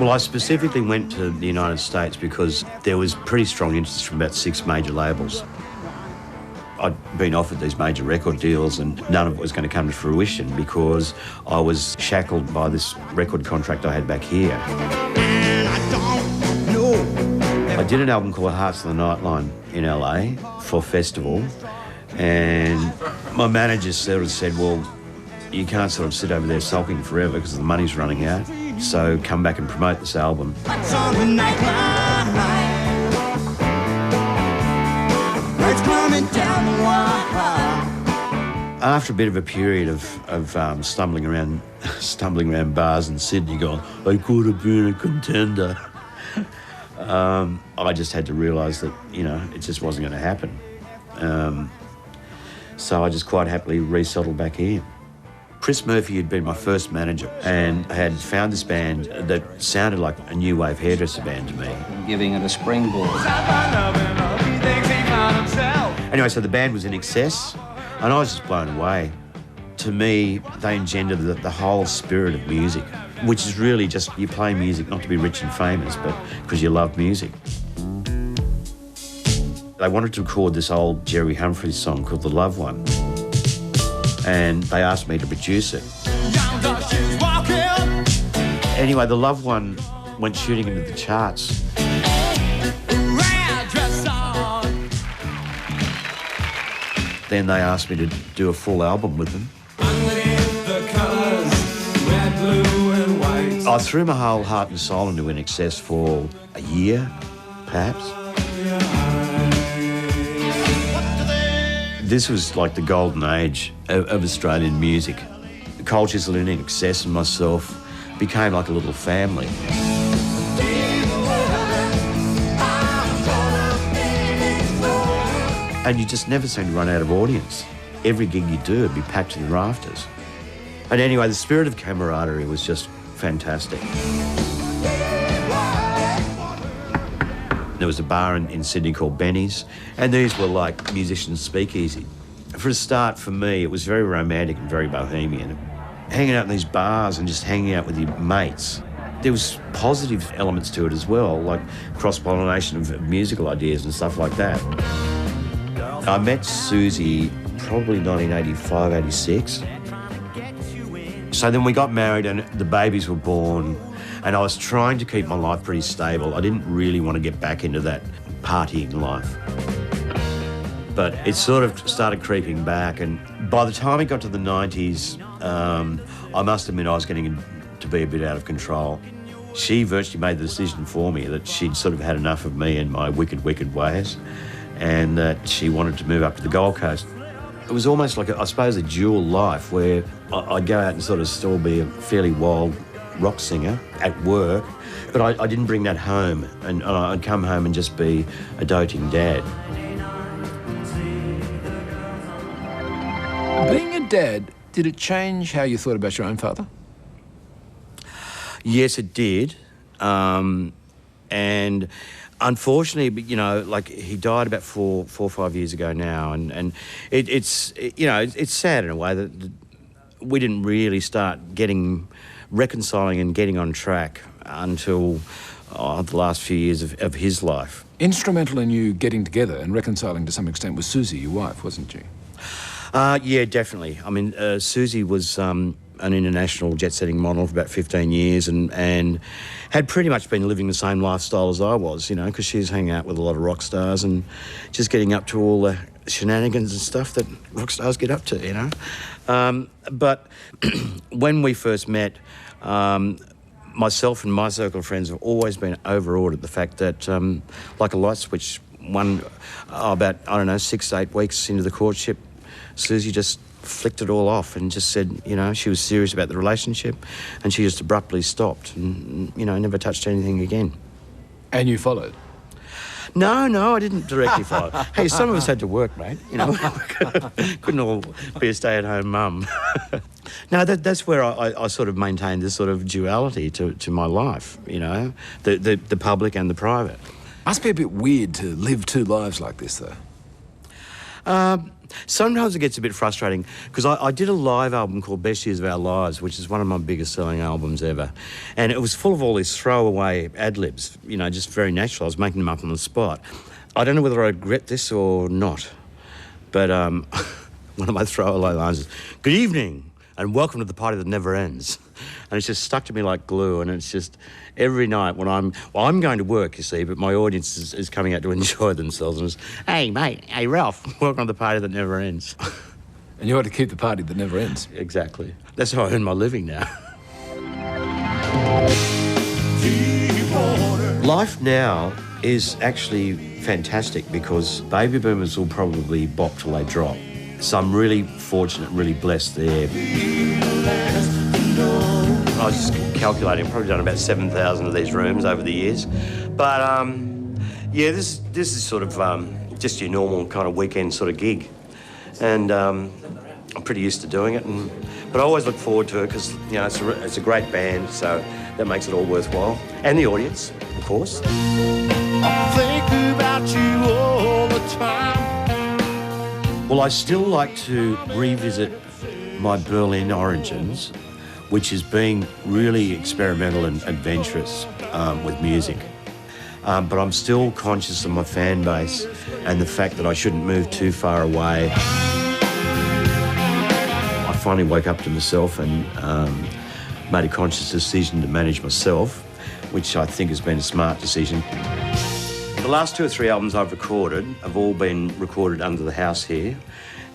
Well, I specifically went to the United States because there was pretty strong interest from about 6 major labels. I'd been offered these major record deals and none of it was going to come to fruition because I was shackled by this record contract I had back here. And I don't know. I did an album called Hearts of the Nightline in LA for a festival, and my manager sort of said, well, you can't sort of sit over there sulking forever because the money's running out, so come back and promote this album. After a bit of a period of stumbling around bars in Sydney going, I could have been a contender, I just had to realise that, you know, it just wasn't going to happen. So I just quite happily resettled back here. Chris Murphy had been my first manager and had found this band that sounded like a new wave hairdresser band to me. Giving it a springboard. Anyway, so the band was INXS, and I was just blown away. To me, they engendered the whole spirit of music, which is really just you play music not to be rich and famous, but because you love music. They wanted to record this old Jerry Humphries song called The Love One, and they asked me to produce it. Anyway, The Love One went shooting into the charts. Then they asked me to do a full album with them. The colours, red, blue and white. I threw my whole heart and soul into INXS for a year, perhaps. This was like the golden age of Australian music. Cold Chisel and INXS and myself became like a little family. And you just never seem to run out of audience. Every gig you do would be packed to the rafters. And anyway, the spirit of camaraderie was just fantastic. There was a bar in Sydney called Benny's, and these were like musicians' speakeasy. For a start, for me, it was very romantic and very bohemian. Hanging out in these bars and just hanging out with your mates. There was positive elements to it as well, like cross-pollination of musical ideas and stuff like that. I met Susie probably 1985, 86. So then we got married and the babies were born, and I was trying to keep my life pretty stable. I didn't really want to get back into that partying life. But it sort of started creeping back, and by the time it got to the 90s, I must admit I was getting to be a bit out of control. She virtually made the decision for me that she'd sort of had enough of me and my wicked, wicked ways, and that she wanted to move up to the Gold Coast. It was almost like, I suppose, a dual life where I'd go out and sort of still be a fairly wild rock singer at work, but I didn't bring that home, and I'd come home and just be a doting dad. Being a dad, did it change how you thought about your own father? Yes, it did. And unfortunately, you know, like he died about four or 5 years ago now, and it's sad in a way that we didn't really start reconciling and getting on track until the last few years of his life. Instrumental in you getting together and reconciling to some extent was Susie, your wife, wasn't she? Yeah, definitely. I mean, Susie was an international jet-setting model for about 15 years and had pretty much been living the same lifestyle as I was, you know, because she was hanging out with a lot of rock stars and just getting up to all the shenanigans and stuff that rock stars get up to, you know. But when we first met, myself and my circle of friends have always been overawed at the fact that, like a light switch, about, 6 to 8 weeks into the courtship, Susie just flicked it all off and just said, you know, she was serious about the relationship, and she just abruptly stopped and, you know, never touched anything again. And you followed? No, I didn't directly follow. Hey, some of us had to work, mate, you know. Couldn't all be a stay-at-home mum. No, that's where I sort of maintained this sort of duality to my life, you know, the public and the private. Must be a bit weird to live two lives like this, though. Sometimes it gets a bit frustrating because I did a live album called Best Years of Our Lives, which is one of my biggest selling albums ever. And it was full of all these throwaway ad-libs, you know, just very natural. I was making them up on the spot. I don't know whether I regret this or not, but one of my throwaway lines is, "Good evening and welcome to the party that never ends." And it's just stuck to me like glue, and it's just every night when I'm going to work, you see, but my audience is coming out to enjoy themselves, and it's, "Hey, mate, hey, Ralph, welcome to the party that never ends." And you ought to keep the party that never ends. Exactly. That's how I earn my living now. Life now is actually fantastic because baby boomers will probably bop till they drop. So I'm really fortunate, really blessed there. I was just calculating, I've probably done about 7,000 of these rooms over the years. But yeah, this is sort of just your normal kind of weekend sort of gig. And I'm pretty used to doing it. But I always look forward to it because, you know, it's a great band, so that makes it all worthwhile. And the audience, of course. I think about you all the time. Well, I still like to revisit my Berlin origins, which is being really experimental and adventurous with music. But I'm still conscious of my fan base and the fact that I shouldn't move too far away. I finally woke up to myself and made a conscious decision to manage myself, which I think has been a smart decision. The last 2 or 3 albums I've recorded have all been recorded under the house here.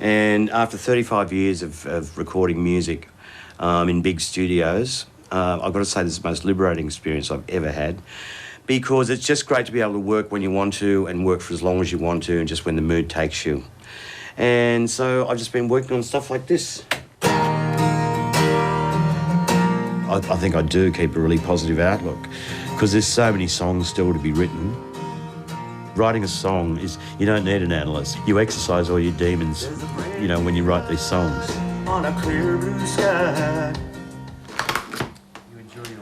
And after 35 years of recording music in big studios, I've got to say this is the most liberating experience I've ever had, because it's just great to be able to work when you want to and work for as long as you want to and just when the mood takes you. And so I've just been working on stuff like this. I think I do keep a really positive outlook because there's so many songs still to be written. Writing a song is, you don't need an analyst. You exercise all your demons, you know, when you write these songs. On a clear blue sky.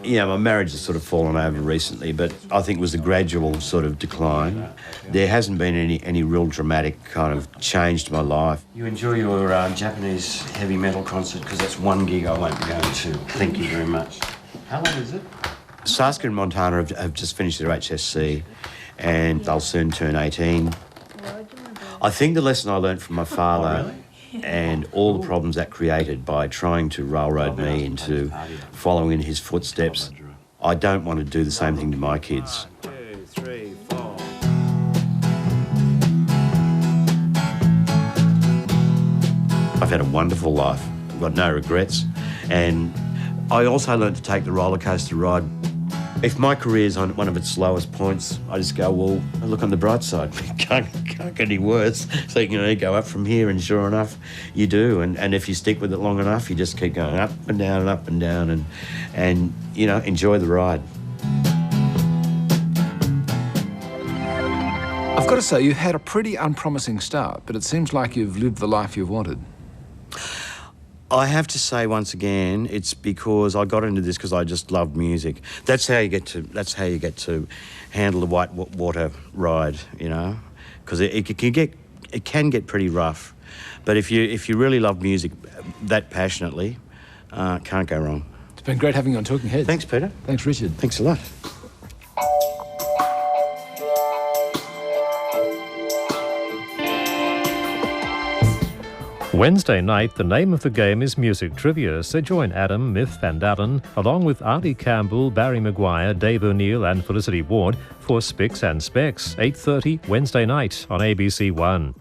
Yeah, my marriage has sort of fallen over recently, but I think it was a gradual sort of decline. There hasn't been any real dramatic kind of change to my life. You enjoy your Japanese heavy metal concert, because that's one gig I won't be going to. Thank you very much. How long is it? Saskia and Montana have just finished their HSC, and they'll soon turn 18. I think the lesson I learned from my father and all the problems that created by trying to railroad me into following in his footsteps, I don't want to do the same thing to my kids. 1, 2, 3, 4. I've had a wonderful life. I've got no regrets. And I also learned to take the roller coaster ride. If my career's on one of its lowest points, I just go, well, look on the bright side. Can't get any worse. So you know, you go up from here, and sure enough, you do. And if you stick with it long enough, you just keep going up and down and up and down, and you know, enjoy the ride. I've got to say, you've had a pretty unpromising start, but it seems like you've lived the life you've wanted. I have to say once again, it's because I got into this because I just love music. That's how you get to handle the white water ride, you know, because it can get pretty rough. But if you really love music that passionately, can't go wrong. It's been great having you on Talking Heads. Thanks, Peter. Thanks, Richard. Thanks a lot. Wednesday night, the name of the game is Music Trivia, so join Adam, Miff Van Dalen, along with Artie Campbell, Barry Maguire, Dave O'Neill and Felicity Ward for Spicks and Specs, 8:30 Wednesday night on ABC One.